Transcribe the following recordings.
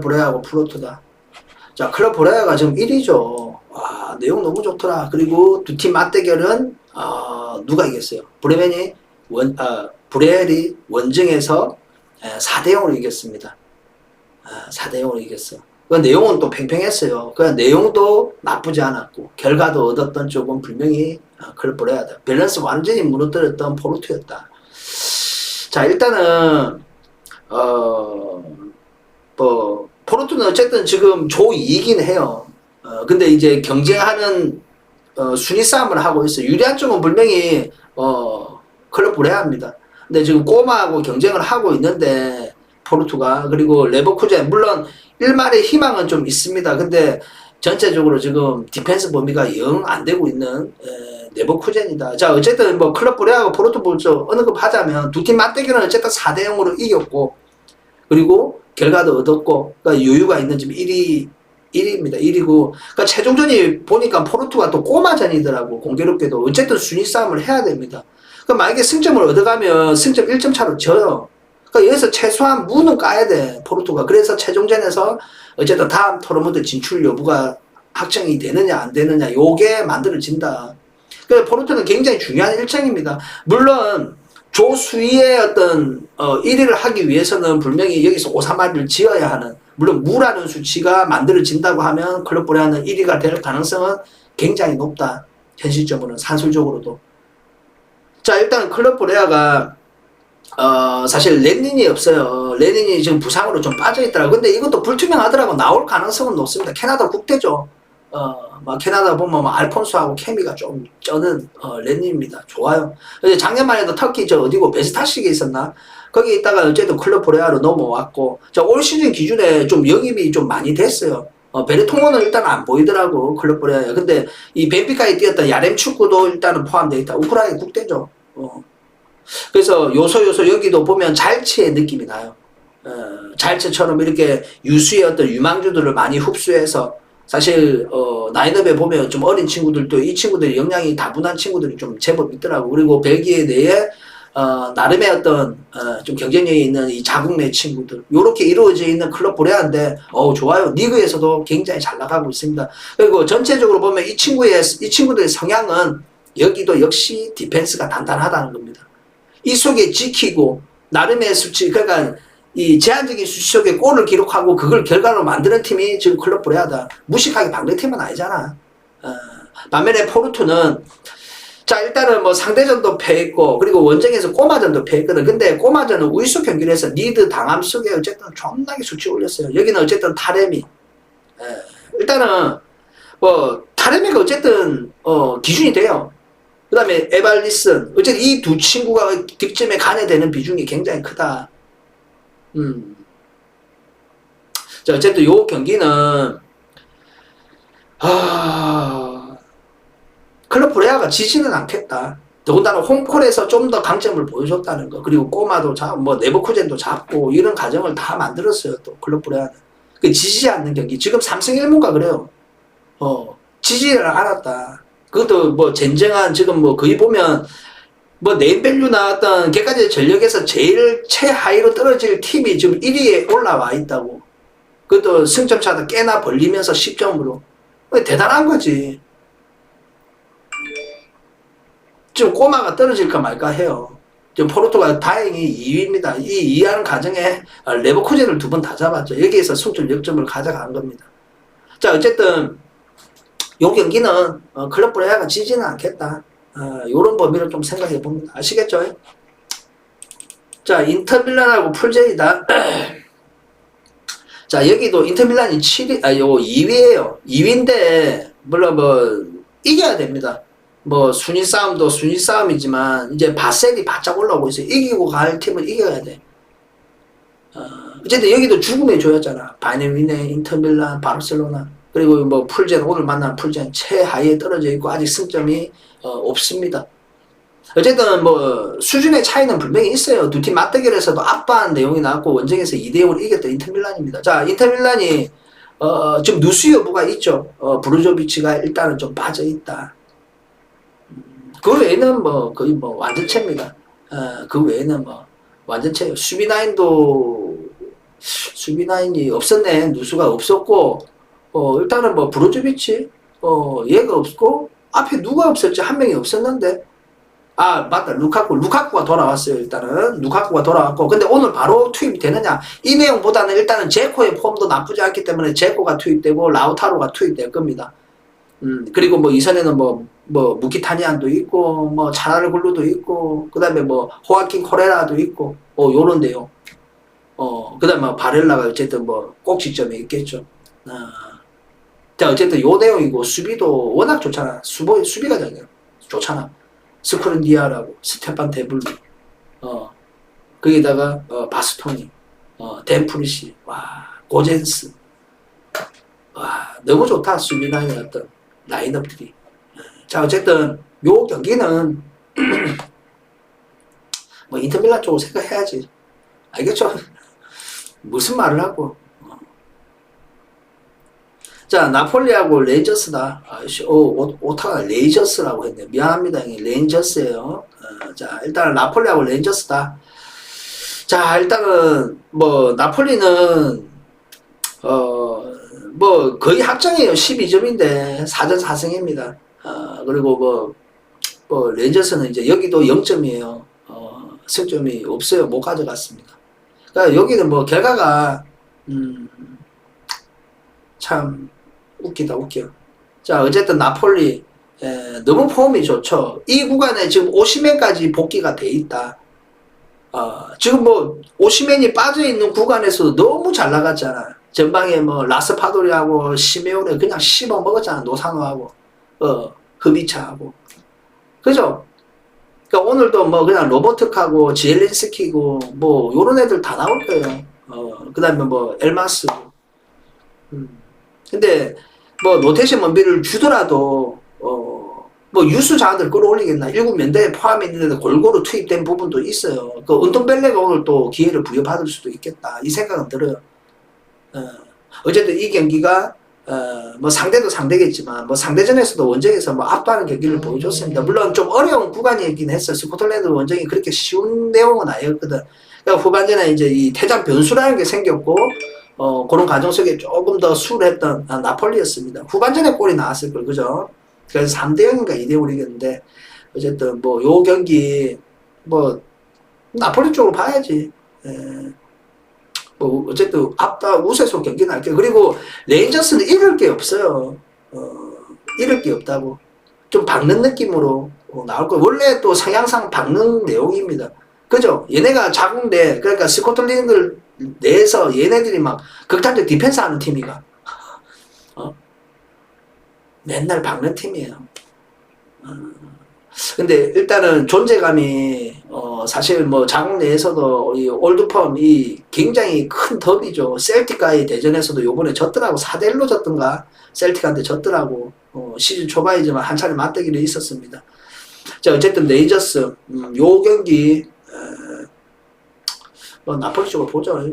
브레아하고 프로토다. 자, 클럽 브레아가 지금 1위죠. 와, 내용 너무 좋더라. 그리고 두 팀 맞대결은 누가 이겼어요? 브레엘이 원정에서 4대 0으로 이겼습니다. 4대 0으로 이겼어. 그 내용은 또 팽팽했어요. 그 내용도 나쁘지 않았고 결과도 얻었던 쪽은 분명히 클럽 브레아다. 밸런스 완전히 무너뜨렸던 포르투였다. 자, 일단은 뭐 포르투는 어쨌든 지금 조 2이긴 해요. 근데 이제 경쟁하는 순위 싸움을 하고 있어요. 유리한 쪽은 분명히 클럽 브레아입니다. 근데 지금 꼬마하고 경쟁을 하고 있는데 포르투가, 그리고 레버쿠젠, 물론 일말의 희망은 좀 있습니다. 근데 전체적으로 지금 디펜스 범위가 영 안 되고 있는 레버쿠젠이다. 자, 어쨌든 뭐 클럽 브레아하고 포르투 볼죠. 어느 급 하자면 두 팀 맞대결은 어쨌든 4대 0으로 이겼고, 그리고 결과도 얻었고, 그러니까 여유가 있는 지금 1위입니다. 1위고, 그러니까 최종전이 보니까 포르투가 또 꼬마전이더라고. 공교롭게도 어쨌든 순위 싸움을 해야 됩니다. 그러니까 만약에 승점을 얻어가면 승점 1점 차로 져요. 그러니까 여기서 최소한 무는 까야 돼, 포르투가. 그래서 최종전에서 어쨌든 다음 토너먼트 진출 여부가 확정이 되느냐 안 되느냐, 요게 만들어진다. 그러니까 포르투는 굉장히 중요한 일정입니다. 물론 조수위의 어떤 1위를 하기 위해서는 분명히 여기서 오사마리를 지어야 하는, 물론 무라는 수치가 만들어진다고 하면 클럽 브레아는 1위가 될 가능성은 굉장히 높다. 현실적으로는, 산술적으로도. 자, 일단 클럽 브레아가 사실 레닌이 없어요. 레닌이 지금 부상으로 좀 빠져있더라고. 근데 이것도 불투명하더라고. 나올 가능성은 높습니다. 캐나다 국대죠. 캐나다 보면 알폰소하고 케미가 좀 쩌는 레닌입니다. 좋아요. 작년만 해도 터키 어디고 베스타식에 있었나? 거기 있다가 어쨌든 클럽 브레아로 넘어왔고, 올 시즌 기준에 좀 영입이 좀 많이 됐어요. 베르통호는 일단 안 보이더라고, 클럽 브레아에. 근데 이 벤피카에 뛰었던 야렘 축구도 일단은 포함되어 있다. 우크라이나 국대죠. 그래서 요소 여기도 보면 잘치의 느낌이 나요. 잘치처럼 이렇게 유수의 어떤 유망주들을 많이 흡수해서, 사실 라인업에 보면 좀 어린 친구들도, 이 친구들이 역량이 다분한 친구들이 좀 제법 있더라고. 그리고 벨기에 내에 나름의 어떤 좀 경쟁력이 있는 이 자국 내 친구들, 요렇게 이루어져 있는 클럽 브레아인데 좋아요. 리그에서도 굉장히 잘 나가고 있습니다. 그리고 전체적으로 보면 이 친구들의 성향은, 여기도 역시 디펜스가 단단하다는 겁니다. 이 속에 지키고 나름의 수치, 그러니까 이 제한적인 수치 속에 골을 기록하고 그걸 결과로 만드는 팀이 지금 클럽 브레아다. 무식하게 박는 팀은 아니잖아. 반면에 포르투는, 자, 일단은 뭐 상대전도 패했고, 그리고 원정에서 꼬마전도 패했거든. 근데 꼬마전은 우위수 경기를 해서 리드 당함 속에 어쨌든 존나게 수치 올렸어요. 여기는 어쨌든 타레미. 일단은 뭐 타레미가 어쨌든 기준이 돼요. 그 다음에 에발리슨, 어쨌든 이 두 친구가 득점에 간여되는 비중이 굉장히 크다. 자, 어쨌든 요 경기는 클럽 브레아가 지지는 않겠다. 더군다나 홈콜에서 좀 더 강점을 보여줬다는 거, 그리고 꼬마도 네버쿠젠도 잡고 이런 과정을 다 만들었어요. 또 클럽 브레아는 지지지 않는 경기, 지금 3승 1무인가 그래요. 지지를 않았다. 그것도 뭐 쟁쟁한, 지금 뭐 거의 보면 뭐 네임밸류 나왔던 개까지 전력에서 제일 최하위로 떨어질 팀이 지금 1위에 올라와 있다고. 그것도 승점 차도 꽤나 벌리면서 10점으로. 대단한 거지. 지금 꼬마가 떨어질까 말까 해요. 지금 포르투가 다행히 2위입니다. 이 2위하는 과정에 레버쿠젠을 2번 다 잡았죠. 여기에서 승점 역점을 가져간 겁니다. 자, 어쨌든 요 경기는 클럽 브레아가 지지는 않겠다. 요런 범위로 좀 생각해 봅니다. 아시겠죠? 자, 인터밀란하고 풀제이다. 자, 여기도 인터밀란이 2위에요. 2위인데, 물론 뭐, 이겨야 됩니다. 뭐, 순위 싸움도 순위 싸움이지만, 이제 바셀이 바짝 올라오고 있어요. 이기고 갈 팀은 이겨야 돼. 어쨌든 여기도 죽음의 조였잖아. 바이에른 뮌헨, 인터밀란, 바르셀로나. 그리고 뭐 풀젠, 오늘 만난 풀젠 최하위에 떨어져 있고 아직 승점이 없습니다. 어쨌든 뭐 수준의 차이는 분명히 있어요. 두 팀 맞대결에서도 압박한 내용이 나왔고 원정에서 2대0으로 이겼던 인터밀란입니다. 자, 인터밀란이 좀 누수 여부가 있죠. 브루조비치가 일단은 좀 빠져있다. 그 외에는 뭐 거의 뭐 완전체입니다. 그 외에는 뭐 완전체예요. 수비 라인도 수비 라인이 없었네. 누수가 없었고, 일단은 뭐 브로조비치, 얘가 없고, 앞에 누가 없었지? 한 명이 없었는데. 아, 맞다. 루카쿠가 돌아왔어요. 일단은. 루카쿠가 돌아왔고. 근데 오늘 바로 투입이 되느냐? 이 내용보다는 일단은 제코의 폼도 나쁘지 않기 때문에 제코가 투입되고, 라우타로가 투입될 겁니다. 그리고 뭐 이선에는 뭐 무키타니안도 있고, 뭐 차라르글루도 있고, 그 다음에 뭐 호아킨 코레라도 있고, 요런 내용. 그 다음에 뭐 바렐라가 어쨌든 뭐 꼭지점에 있겠죠. 자, 어쨌든 요 내용이고, 수비도 워낙 좋잖아. 수비가 좋잖아. 스크린디아라고, 스테판 데블루, 거기다가, 바스토니, 덴프리시, 와, 고젠스. 와, 너무 좋다. 수비 라인의 어떤 라인업들이. 자, 어쨌든, 요 경기는, 뭐, 인터밀란 쪽으로 생각해야지. 알겠죠? 무슨 말을 하고. 자, 나폴리하고 레인저스다. 오타가 레이저스라고 했네. 미안합니다. 레인저스예요. 자, 일단은 나폴리하고 레인저스다. 자, 일단은 뭐 나폴리는 뭐 거의 확정이에요. 12점인데 4전 4승입니다. 그리고 뭐 레인저스는 이제 여기도 0점이에요. 승점이 없어요. 못 가져갔습니다. 그러니까 여기는 뭐 결과가 참 웃기다 웃겨. 자, 어쨌든 나폴리 너무 폼이 좋죠. 이 구간에 지금 오시멘까지 복귀가 돼 있다. 지금 뭐 오시멘이 빠져있는 구간에서도 너무 잘 나갔잖아. 전방에 뭐 라스파도리하고 시메오네 그냥 씹어 먹었잖아. 노상호하고 흐비차하고. 그죠? 그러니까 오늘도 뭐 그냥 로버트하고 지엘린스키고 뭐 요런 애들 다 나올 거예요. 그 다음에 뭐 엘마스. 근데 뭐 로테이션 원비를 주더라도 뭐 유수 자원들 끌어올리겠나. 7면대에 포함이 있는데도 골고루 투입된 부분도 있어요. 그 은돈벨레가 오늘 또 기회를 부여받을 수도 있겠다 이 생각은 들어요. 어쨌든 이 경기가 뭐 상대도 상대겠지만 뭐 상대전에서도 원정에서 뭐 압도하는 경기를 보여줬습니다. 물론 좀 어려운 구간이긴 했어요. 스코틀랜드 원정이 그렇게 쉬운 내용은 아니었거든. 그러니까 후반전에 이제 이 퇴장 변수라는 게 생겼고 그런 과정 속에 조금 더 수월했던 나폴리였습니다. 후반전에 골이 나왔을 걸, 그죠? 그래서 3대0인가 2대5를 이겼는데, 어쨌든 뭐, 요 경기, 뭐, 나폴리 쪽으로 봐야지. 뭐, 어쨌든 우세소 경기 날게요. 그리고 레인저스는 잃을 게 없어요. 잃을 게 없다고. 좀 박는 느낌으로 나올 거예요. 원래 또 성향상 박는 내용입니다. 그죠? 얘네가 자국내, 그러니까 스코틀랜드 내에서 얘네들이 막 극단적 디펜스 하는 팀이가. 맨날 박는 팀이에요. 근데 일단은 존재감이, 사실 뭐 자국 내에서도 이 올드펌이 굉장히 큰 더비죠. 셀틱과의 대전에서도 요번에 졌더라고. 4대1로 졌던가? 셀틱한테 졌더라고. 시즌 초반이지만 한 차례 맞대기도 있었습니다. 자, 어쨌든 레이저스, 요 경기, 나폴리 쪽을 보죠.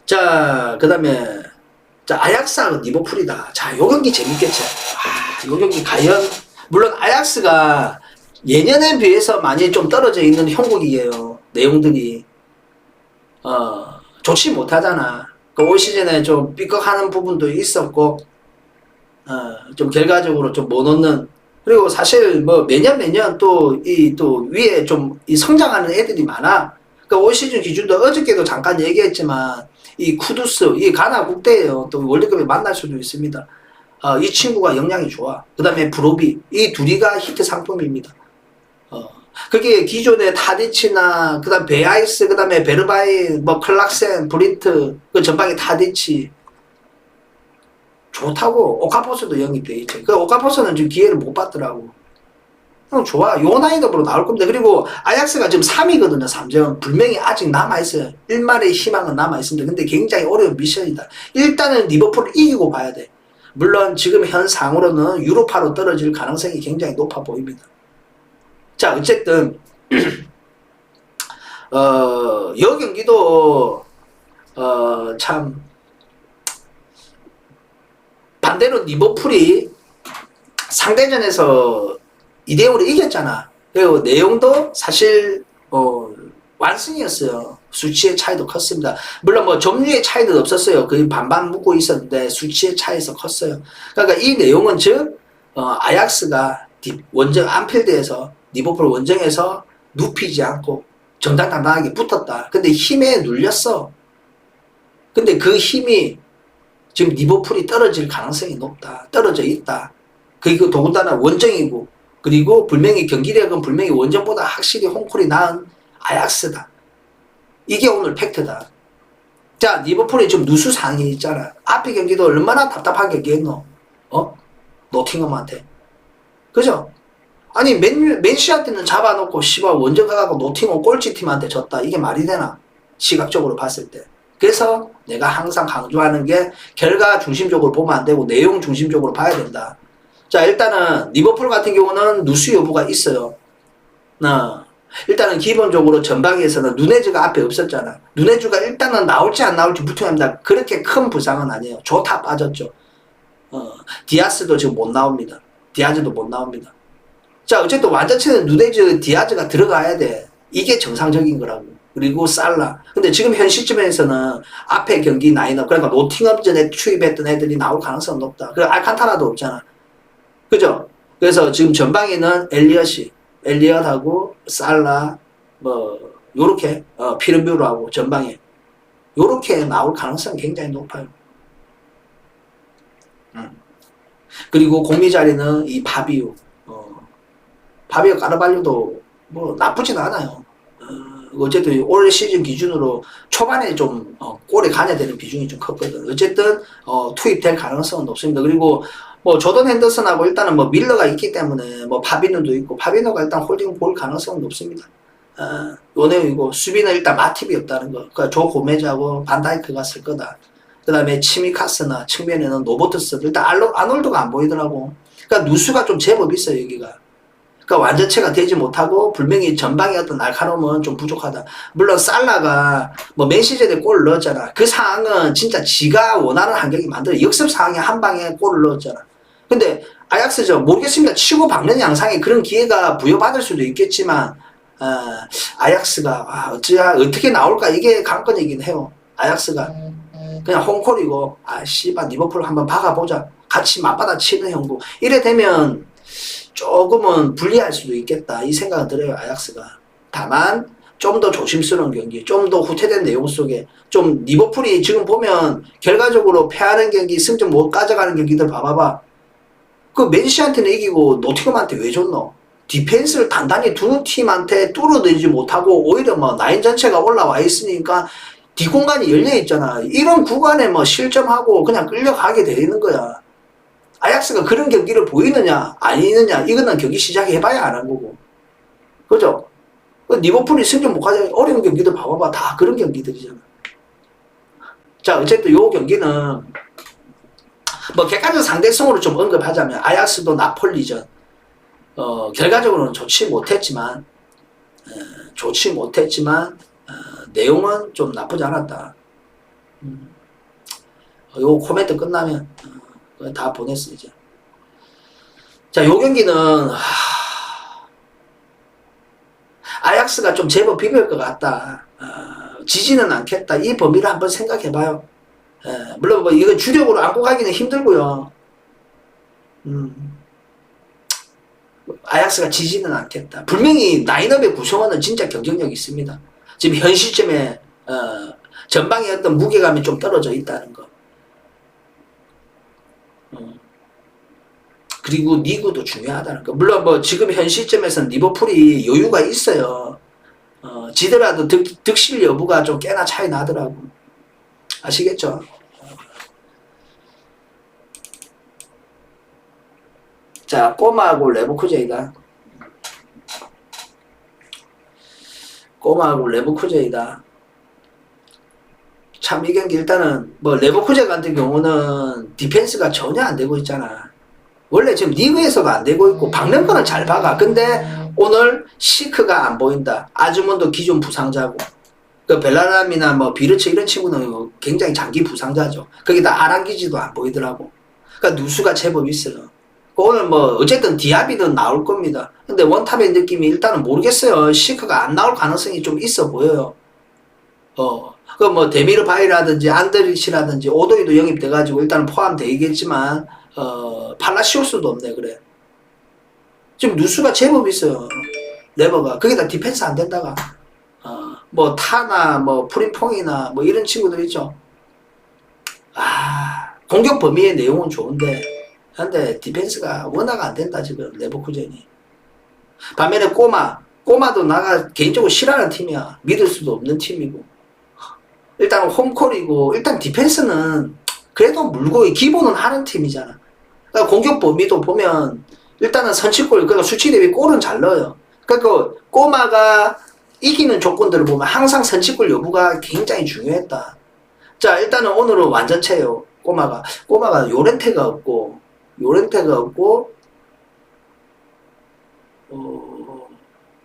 자, 그 다음에, 자, 아약스하고 리버풀이다. 자, 요 경기 재밌겠죠. 요 경기 과연, 물론 아약스가 예년에 비해서 많이 좀 떨어져 있는 형국이에요. 내용들이. 좋지 못하잖아. 그 올 시즌에 좀 삐걱하는 부분도 있었고, 좀 결과적으로 좀 못 얻는. 그리고 사실 뭐 매년 또 위에 좀 이 성장하는 애들이 많아. 그러니까 올 시즌 기준도 어저께도 잠깐 얘기했지만 이 쿠두스, 이 가나 국대예요. 또 월드컵에 만날 수도 있습니다. 이 친구가 역량이 좋아. 그 다음에 브로비, 이 둘이가 히트 상품입니다. 그게 기존의 타디치나 그다음 베아이스, 그다음에 베르바인, 뭐 클락센, 브린트, 그 전방에 타디치 좋다고. 오카포스도 영입돼 있지. 그 오카포스는 지금 기회를 못 받더라고. 좋아. 요 라인업으로 나올 겁니다. 그리고 아약스가 지금 3위거든요. 3점. 분명히 아직 남아있어요. 1말의 희망은 남아있습니다. 근데 굉장히 어려운 미션이다. 일단은 리버풀을 이기고 봐야 돼. 물론 지금 현 상으로는 유로파로 떨어질 가능성이 굉장히 높아 보입니다. 자, 어쨌든 여 경기도 참 반대로 리버풀이 상대전에서 2대0으로 이겼잖아. 그리고 내용도 사실 완승이었어요. 수치의 차이도 컸습니다. 물론 뭐 점유의 차이는 없었어요. 거의 반반 묻고 있었는데 수치의 차이에서 컸어요. 그러니까 이 내용은 즉 아약스가 원정 안필드에서 리버풀 원정에서 눕히지 않고 정당당당하게 붙었다. 근데 힘에 눌렸어. 근데 그 힘이 지금 리버풀이 떨어질 가능성이 높다. 떨어져 있다. 그리고 더군다나 원정이고 그리고 분명히 경기력은 분명히 원정보다 확실히 홈콜이 나은 아약스다. 이게 오늘 팩트다. 자, 리버풀이 좀 누수 상황이 있잖아. 앞에 경기도 얼마나 답답하게 경기했노? 노팅엄한테. 그죠? 아니, 맨시한테는 잡아놓고, 씨발, 원정 가가고 노팅엄 꼴찌팀한테 졌다. 이게 말이 되나? 시각적으로 봤을 때. 그래서 내가 항상 강조하는 게 결과 중심적으로 보면 안 되고 내용 중심적으로 봐야 된다. 자, 일단은 리버풀 같은 경우는 누수 여부가 있어요. 일단은 기본적으로 전방에서는 누네즈가 앞에 없었잖아. 누네즈가 일단은 나올지 안 나올지 불투명합니다. 그렇게 큰 부상은 아니에요. 좋다 빠졌죠. 디아스도 지금 못 나옵니다. 디아즈도 못 나옵니다. 자, 어쨌든 완전체는 누네즈, 디아즈가 들어가야 돼. 이게 정상적인 거라고. 그리고 살라. 근데 지금 현 시점에서는 앞에 경기 라인업, 그러니까 노팅엄전에 투입했던 애들이 나올 가능성은 높다. 그리고 알칸타라도 없잖아. 그죠? 그래서 지금 전방에는 엘리엇하고 살라, 요렇게, 피르뮤르하고 전방에. 요렇게 나올 가능성이 굉장히 높아요. 그리고 공미 자리는 이 파비오. 파비오 까르발료도 뭐 나쁘진 않아요. 어쨌든 올 시즌 기준으로 초반에 좀 골에 관여되는 비중이 좀 컸거든. 어쨌든 투입될 가능성은 높습니다. 그리고 뭐 조던 핸더슨하고 일단은 뭐 밀러가 있기 때문에 뭐 파비노도 있고 파비노가 일단 홀딩 볼 가능성은 높습니다. 요네이고 수비는 일단 마팁이 없다는 거. 그러니까 조 고메즈하고 반다이크가 쓸 거다. 그 다음에 치미카스나 측면에는 노보트스 일단 아놀드가 안 보이더라고. 그러니까 누수가 좀 제법 있어요 여기가. 그러니까 완전체가 되지 못하고 분명히 전방의 어떤 날카로움은 좀 부족하다. 물론 살라가 뭐 맨시즌에 골을 넣었잖아. 그 상황은 진짜 지가 원하는 환경이 만들어 역습 상황에 한 방에 골을 넣었잖아. 근데 아약스죠. 모르겠습니다. 치고 박는 양상에 그런 기회가 부여받을 수도 있겠지만 아약스가 어떻게 나올까 이게 관건이긴 해요. 아약스가 그냥 홈콜이고 씨발 리버풀 한번 박아보자. 같이 맞받아 치는 형국. 이래 되면 조금은 불리할 수도 있겠다 이 생각은 들어요. 아약스가. 다만 좀 더 조심스러운 경기, 좀 더 후퇴된 내용 속에 좀 리버풀이 지금 보면 결과적으로 패하는 경기, 승점 못 가져가는 경기들 봐봐봐. 그 맨시한테는 이기고 노팅엄한테 왜 줬노? 디펜스를 단단히 두 팀한테 뚫어내지 못하고 오히려 뭐 라인 전체가 올라와 있으니까 뒷공간이 열려 있잖아. 이런 구간에 뭐 실점하고 그냥 끌려가게 되는 거야. 아약스가 그런 경기를 보이느냐 아니느냐 이거는 경기 시작해봐야 아는 거고. 그죠? 리버풀이 승점 못 가져가는 어려운 경기들 봐봐봐. 다 그런 경기들이잖아. 자, 어쨌든 요 경기는 뭐 객관적 상대성으로 좀 언급하자면 아약스도 나폴리전 결과적으로는 좋지 못했지만 내용은 좀 나쁘지 않았다. 요 코멘트 끝나면 다 보냈어 이제. 자, 요 경기는 아약스가 좀 제법 비빌 것 같다. 지지는 않겠다. 이 범위를 한번 생각해봐요. 물론 뭐 이거 주력으로 안고 가기는 힘들고요. 아약스가 지지는 않겠다. 분명히 라인업의 구성원은 진짜 경쟁력이 있습니다. 지금 현 시점에 전방에 어떤 무게감이 좀 떨어져 있다는 거. 그리고 리그도 중요하다는 거. 물론 뭐 지금 현 시점에서는 리버풀이 여유가 있어요. 지더라도 득실 여부가 좀 꽤나 차이 나더라고. 아시겠죠? 자, 꼬마하고 레버쿠젠이다. 꼬마하고 레버쿠젠이다. 참 이 경기 일단은 뭐 레버쿠젠 같은 경우는 디펜스가 전혀 안 되고 있잖아. 원래 지금 리그에서도 안 되고 있고 박는 거는 잘 박아. 근데 오늘 시크가 안 보인다. 아즈문도 기존 부상자고 그 벨라람이나 뭐 비르츠 이런 친구는 굉장히 장기 부상자죠. 거기다 아랑기지도 안 보이더라고. 그러니까 누수가 제법 있어요. 오늘 뭐 어쨌든 디아비는 나올 겁니다. 근데 원탑의 느낌이 일단은 모르겠어요. 시크가 안 나올 가능성이 좀 있어 보여요. 그 뭐 데미르 바이라든지 안드리치라든지 오도이도 영입돼가지고 일단은 포함되겠지만 팔라시오스도 없네 그래. 지금 누수가 제법 있어요. 레버가 거기다 디펜스 안 된다가 뭐 타나 뭐 프림퐁이나 뭐 이런 친구들 있죠. 공격 범위의 내용은 좋은데 근데 디펜스가 워낙 안 된다 지금 레버쿠젠이. 반면에 꼬마도 나가 개인적으로 싫어하는 팀이야. 믿을 수도 없는 팀이고 일단 홈콜이고 일단 디펜스는 그래도 물고 기본은 하는 팀이잖아. 그러니까 공격 범위도 보면 일단은 선취골 그러니까 수치 대비 골은 잘 넣어요. 그러니까 꼬마가 이기는 조건들을 보면 항상 선취골 여부가 굉장히 중요했다. 자 일단은 오늘은 완전체예요. 꼬마가 요렌테가 없고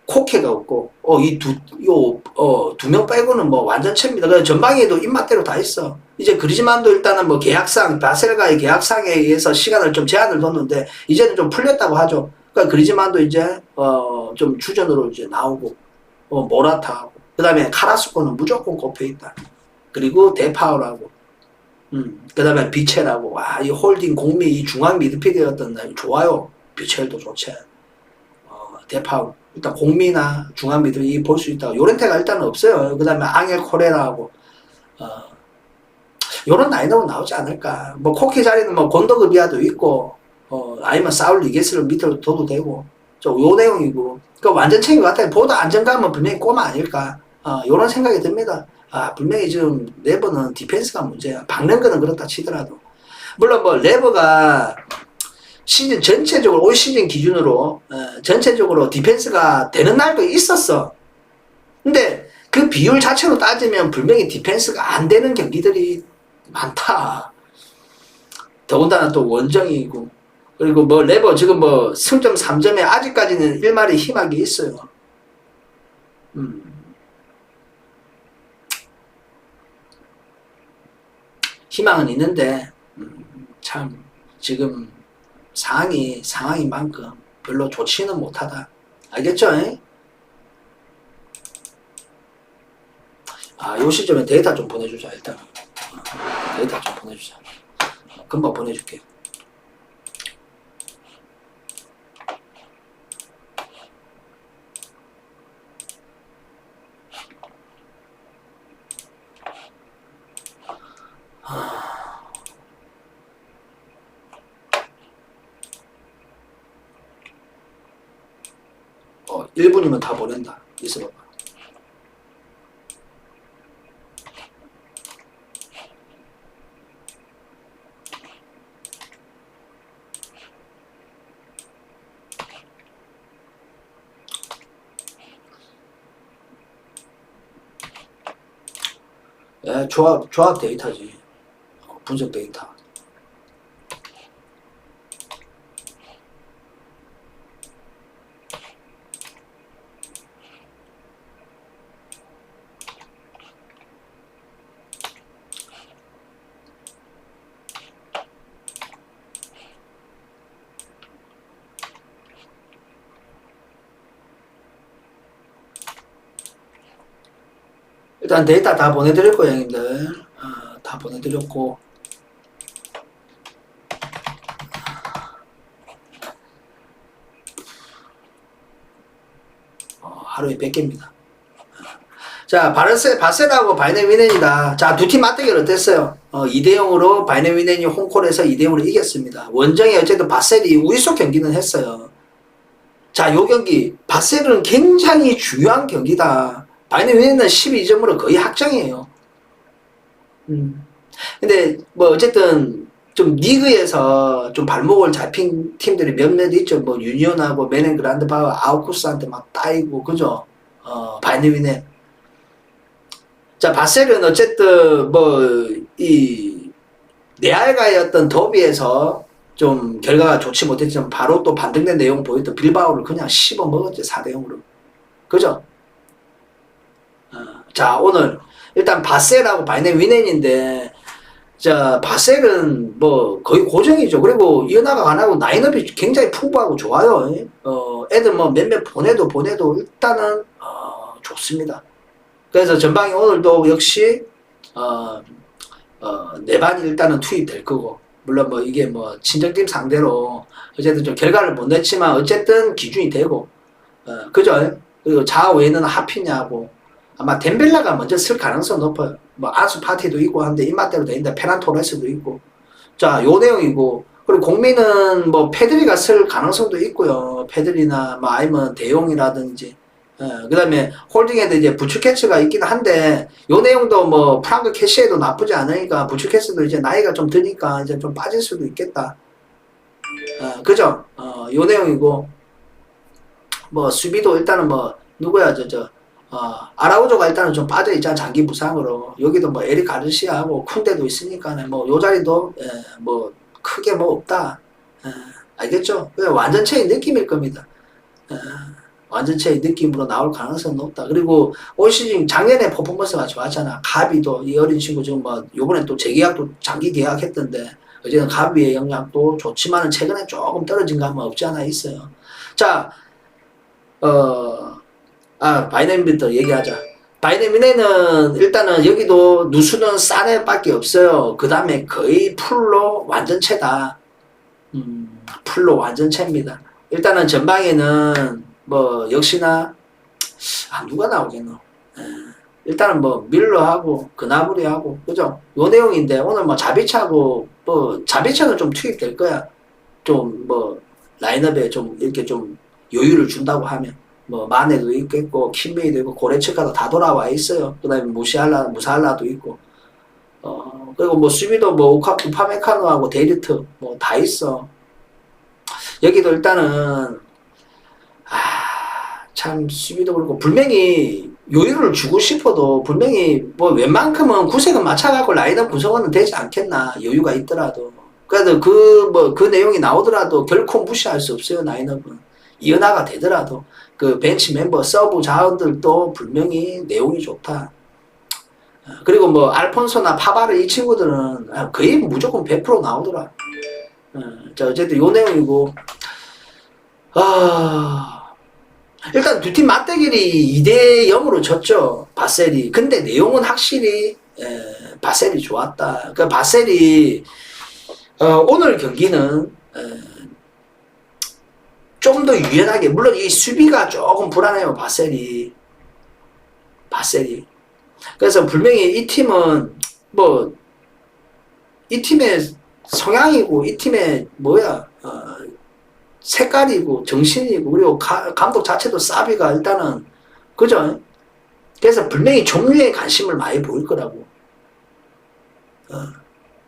코케가 없고 이 두 명 빼고는 뭐 완전체입니다. 그래서 전방에도 입맛대로 다 있어. 이제 그리즈만도 일단은 뭐 계약상 바셀과의 계약상에 의해서 시간을 좀 제한을 뒀는데 이제는 좀 풀렸다고 하죠. 그러니까 그리즈만도 이제 좀 주전으로 이제 나오고 모라타하고 그다음에 카라스코는 무조건 꼽혀 있다. 그리고 데파울하고 그 다음에 비첼하고 이 홀딩 공미 이 중앙 미드필드였던 날 좋아요. 비첼도 좋지. 데파울 일단 공미나 중앙 미드필드 볼 수 있다고. 요렌테가 일단은 없어요. 그 다음에 앙헬 코레라하고 요런 라인업은 나오지 않을까. 뭐 코케 자리는 뭐 곤도그비아도 있고 아니면 사울 리게스를 밑으로 둬도 되고 요 내용이고 그 완전체인 것 같아요. 보다 안정감은 분명히 꼬마 아닐까. 요런 생각이 듭니다. 분명히 지금 레버는 디펜스가 문제야. 박는 거는 그렇다 치더라도. 물론 뭐 레버가 시즌 전체적으로 올 시즌 기준으로 전체적으로 디펜스가 되는 날도 있었어. 근데 그 비율 자체로 따지면 분명히 디펜스가 안 되는 경기들이 많다. 더군다나 또 원정이고 그리고 뭐 레버 지금 뭐 승점 3점에 아직까지는 1마리 희망이 있어요. 희망은 있는데 참 지금 상황이 만큼 별로 좋지는 못하다. 알겠죠? 요 시점에 데이터 좀 보내주자. 일단 데이터 좀 보내주자. 금방 보내줄게. 어, 1분이면 다 보낸다. 있어봐. 예, 조합 데이터지. 분석 데이터. 일단 데이터 다 보내드릴 거예요, 형님들. 다 보내드렸고. 하루에 100개입니다. 자, 바셀하고 바이넨 위넨이다. 자, 두 팀 맞대결 어땠어요? 2대0으로 바이넨 위넨이 홈콜에서 2대0으로 이겼습니다. 원정에 어쨌든 바셀이 우위속 경기는 했어요. 자, 요 경기, 바셀은 굉장히 중요한 경기다. 바이넨 위넨은 12점으로 거의 확정이에요. 근데 뭐 어쨌든 좀 리그에서 좀 발목을 잡힌 팀들이 몇몇 있죠. 뭐 유니온하고 메넨 그란드바와 아우쿠스한테 막 따이고 그죠. 바이넨 위넨. 자, 바셀은 어쨌든 뭐 이 레알과의 어떤 더비에서 좀 결과가 좋지 못했지만 바로 또 반등된 내용 보였던 빌바오를 그냥 씹어 먹었지 4대0으로. 그죠? 자, 오늘 일단 바셀하고 바이넨 위넨인데 자, 바셀은 뭐 거의 고정이죠. 그리고 이어나가 안 하고 라인업이 굉장히 풍부하고 좋아요. 애들 뭐 몇몇 보내도 일단은 좋습니다. 그래서 전방에 오늘도 역시 네 반이 일단은 투입될 거고, 물론 뭐 이게 뭐 친정팀 상대로 어쨌든 좀 결과를 못 냈지만 어쨌든 기준이 되고, 그죠? 그리고 좌우에는 하피냐고 아마 덴벨라가 먼저 쓸 가능성 높아요. 뭐 안수 파티도 있고 한데 입맛대로 되는데 페란 토레스도 있고, 자, 요 내용이고, 그리고 공미는 뭐 페드리가 쓸 가능성도 있고요. 페드리나 뭐 아니면 대용이라든지. 그 다음에 홀딩에도 이제 부츠케츠가 있긴 한데, 요 내용도 뭐 프랑크 캐시에도 나쁘지 않으니까 부츠케츠도 이제 나이가 좀 드니까 이제 좀 빠질 수도 있겠다. 그죠? 요 내용이고, 뭐 수비도 일단은 뭐 누구야 아라우조가 일단은 좀 빠져있잖아, 장기 부상으로. 여기도 뭐 에릭 가르시아하고 쿤데도 있으니까 뭐 요 자리도 뭐 크게 뭐 없다. 알겠죠? 그냥 완전체의 느낌일 겁니다. 완전체의 느낌으로 나올 가능성은 높다. 그리고 올 시즌 작년에 퍼포먼스가 좋았잖아. 가비도 이 어린 친구 지금 뭐 요번에 또 재계약도 장기 계약했던데, 어제는 가비의 영향도 좋지만은 최근에 조금 떨어진 감은 없지 않아 있어요. 자, 바이네민부터 얘기하자. 바이네민에는 일단은 여기도 누수는 싸네밖에 없어요. 그 다음에 거의 풀로 완전체다. 풀로 완전체입니다. 일단은 전방에는 뭐 역시나 누가 나오겠노. 일단은 뭐 밀러하고 그나브리하고, 그죠? 요 내용인데 오늘 뭐 자비차고 뭐 자비차는 좀 투입될 거야. 좀 뭐 라인업에 좀 이렇게 좀 여유를 준다고 하면 뭐 마네도 있겠고 킴메이도 있고 고레츠카도 다 돌아와 있어요. 그 다음에 무살라도 있고, 그리고 뭐 수비도 뭐 우파메카노하고 데이리트 뭐 다 있어. 여기도 일단은 참 수비도 그렇고, 분명히 여유를 주고 싶어도 분명히 뭐 웬만큼은 구색은 맞춰갖고 라인업 구성은 되지 않겠나, 여유가 있더라도. 그래도 그 내용이 나오더라도 결코 무시할 수 없어요. 라인업은 이어나가 되더라도 그 벤치 멤버 서브 자원들도 분명히 내용이 좋다. 그리고 뭐 알폰소나 파바르 이 친구들은 거의 무조건 100% 나오더라. 자, 어쨌든 요 내용이고, 일단 두 팀 맞대결이 2대 0으로 졌죠. 바셀이. 근데 내용은 확실히 바셀이 좋았다. 그 바셀이 오늘 경기는 좀 더 유연하게, 물론 이 수비가 조금 불안해요. 바셀이. 그래서 분명히 이 팀은 뭐 이 팀의 성향이고 이 팀의 색깔이고 정신이고, 그리고 감독 자체도 사비가 일단은, 그죠? 그래서 분명히 점유에 관심을 많이 보일 거라고.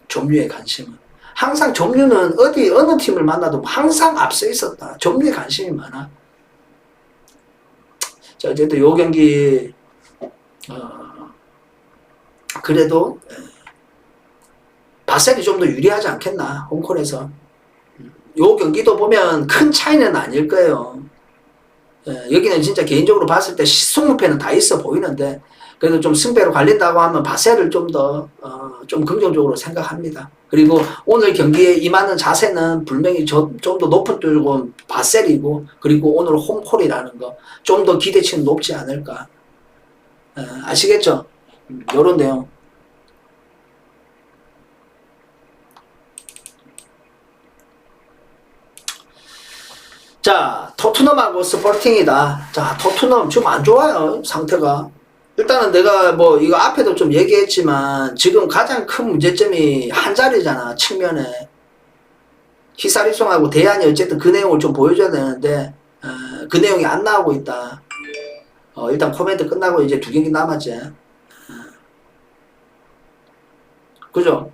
점유에 관심은 항상, 점유는 어느 팀을 만나도 항상 앞서 있었다. 점유에 관심이 많아. 자, 어쨌든 요 경기 그래도 바셀이 좀 더 유리하지 않겠나, 홈콜에서. 요 경기도 보면 큰 차이는 아닐 거예요. 여기는 진짜 개인적으로 봤을 때 승무패는 다 있어 보이는데, 그래도 좀 승패로 갈린다고 하면 바셀을 좀 더 좀 긍정적으로 생각합니다. 그리고 오늘 경기에 임하는 자세는 분명히 좀 더 높은 쪽은 바셀이고, 그리고 오늘 홈콜이라는 거 좀 더 기대치는 높지 않을까. 아시겠죠? 요런 내용. 자, 토트넘하고 스포팅이다. 자, 토트넘 좀 안 좋아요, 상태가. 일단은 내가 뭐 이거 앞에도 좀 얘기했지만 지금 가장 큰 문제점이 한 자리잖아, 측면에. 히사리송하고 대안이 어쨌든 그 내용을 좀 보여줘야 되는데 그 내용이 안 나오고 있다. 일단 코멘트 끝나고 이제 2경기 남았지. 그죠?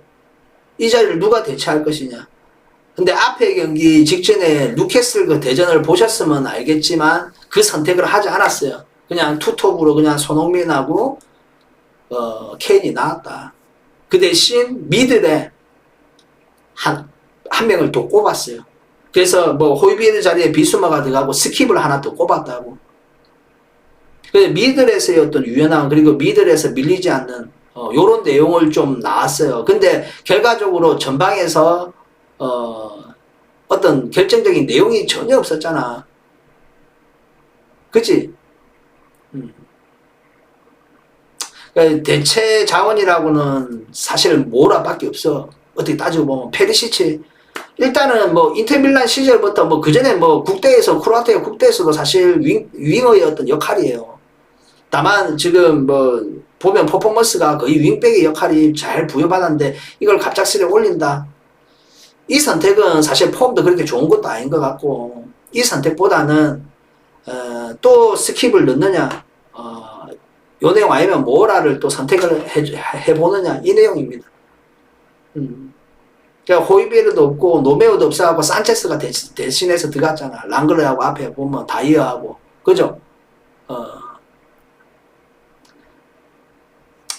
이 자리를 누가 대체할 것이냐. 근데 앞에 경기 직전에 뉴캐슬 그 대전을 보셨으면 알겠지만 그 선택을 하지 않았어요. 그냥 투톱으로 그냥 손흥민하고 케인이 나왔다. 그 대신 미들에 한 명을 또 꼽았어요. 그래서 뭐 호이비에르 자리에 비수마가 들어가고 스킵을 하나 또 꼽았다고. 그래서 미들에서의 어떤 유연함, 그리고 미들에서 밀리지 않는 요런 내용을 좀 나왔어요. 근데 결과적으로 전방에서 어떤 결정적인 내용이 전혀 없었잖아. 그치? 그러니까 대체 자원이라고는 사실 모라밖에 없어. 어떻게 따지고 보면 페리시치 일단은 뭐 인터밀란 시절부터 뭐 그전에 뭐 국대에서 크로아티아 국대에서도 사실 윙어의 어떤 역할이에요. 다만 지금 뭐 보면 퍼포먼스가 거의 윙백의 역할이 잘 부여받았는데 이걸 갑작스레 올린다. 이 선택은 사실 폼도 그렇게 좋은 것도 아닌 것 같고 이 선택보다는 또 스킵을 넣느냐 요 내용 아니면 모라를 또 선택을 해보느냐 이 내용입니다. 그러니까 호이베르도 없고 노메오도 없어갖고 산체스가 대신해서 들어갔잖아. 랑글레하고 앞에 보면 다이어하고 그죠?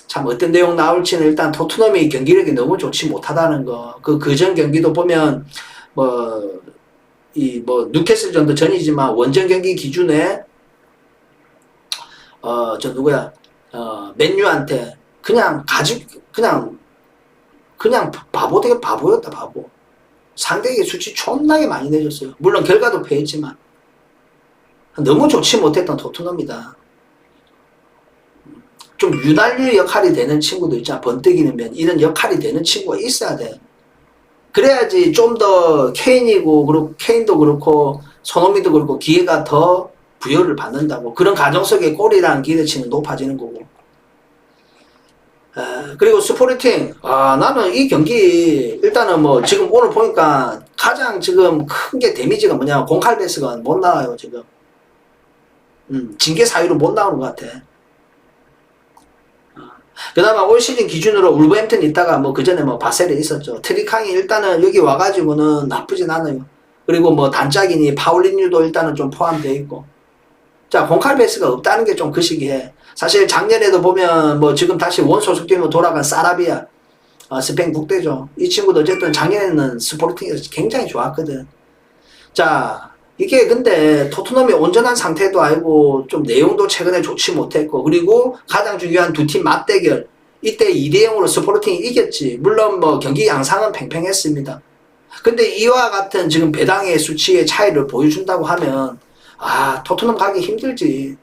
참 어떤 내용 나올지는 일단 토트넘이 경기력이 너무 좋지 못하다는 거. 그전 경기도 보면 뉴캐슬 전도 전이지만 원정 경기 기준에 저 누구야 맨유한테 그냥 바보 되게 바보였다 바보. 상대에게 수치 존나게 많이 내줬어요. 물론 결과도 패했지만 너무 좋지 못했던 토트넘이다. 좀 윤활유 역할이 되는 친구도 있잖아. 번뜩이는 면 이런 역할이 되는 친구가 있어야 돼. 그래야지 좀 더 케인도 그렇고 손흥민도 그렇고 기회가 더 부여를 받는다고. 그런 가정 속에 골이라는 기대치는 높아지는 거고. 그리고 스포르팅 나는 이 경기 일단은 뭐 지금 오늘 보니까 가장 지금 큰 게 데미지가 뭐냐 공칼베스가 못 나와요 지금. 징계 사유로 못 나오는 것 같아. 그나마 올 시즌 기준으로 울버햄튼 있다가 뭐 그전에 뭐 바셀에 있었죠. 트리캉이 일단은 여기 와가지고는 나쁘진 않아요. 그리고 뭐 단짝이니 파울리뉴도 일단은 좀 포함되어 있고. 자, 곤칼베스가 없다는 게 좀 그시기해. 사실 작년에도 보면 뭐 지금 다시 원소속팀으로 돌아간 사라비아 스페인 국대죠. 이 친구도 어쨌든 작년에는 스포르팅에서 굉장히 좋았거든. 자, 이게 근데 토트넘이 온전한 상태도 아니고 좀 내용도 최근에 좋지 못했고 그리고 가장 중요한 두 팀 맞대결 이때 2대0으로 스포르팅이 이겼지. 물론 뭐 경기 양상은 팽팽했습니다. 근데 이와 같은 지금 배당의 수치의 차이를 보여준다고 하면 토트넘 가기 힘들지.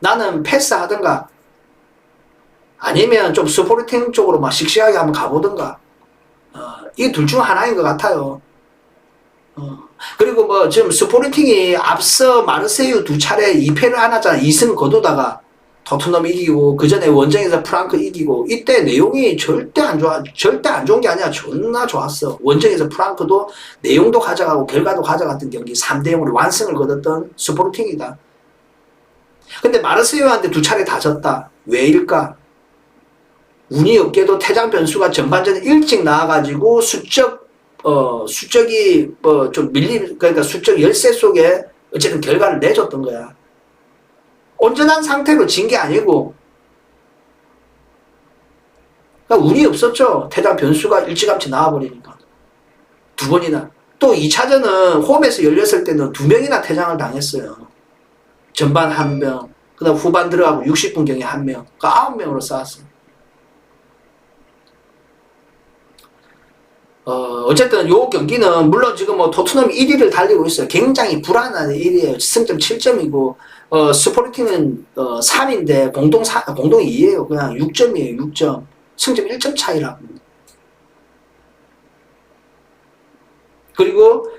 나는 패스하든가 아니면 좀 스포르팅 쪽으로 막 씩씩하게 한번 가보든가 이 둘 중 하나인 것 같아요. 그리고 뭐 지금 스포르팅이 앞서 마르세유 두 차례 2패를 안았잖아. 2승 거두다가 토트넘 이기고 그 전에 원정에서 프랑크 이기고 이때 내용이 절대 안 좋은 게 아니야. 존나 좋았어. 원정에서 프랑크도 내용도 가져가고 결과도 가져갔던 경기 3대0으로 완승을 거뒀던 스포르팅이다. 근데 마르세유한테 두 차례 다 졌다. 왜일까? 운이 없게도 퇴장 변수가 전반전에 일찍 나와가지고 수적이 좀 그러니까 수적 열세 속에 어쨌든 결과를 내줬던 거야. 온전한 상태로 진 게 아니고 그러니까 운이 없었죠. 퇴장 변수가 일찌감치 나와버리니까. 두 번이나. 또 2차전은 홈에서 열렸을 때는 2명이나 퇴장을 당했어요. 전반 1명, 그 다음 후반 들어가고 60분경에 1명, 그러니까 9명으로 싸웠어요. 어쨌든 요 경기는 물론 지금 뭐 토트넘이 1위를 달리고 있어요. 굉장히 불안한 1위에요. 승점 7점이고 스포르팅은 3인데 공동 2위에요. 그냥 6점이에요. 6점. 승점 1점 차이라고. 그리고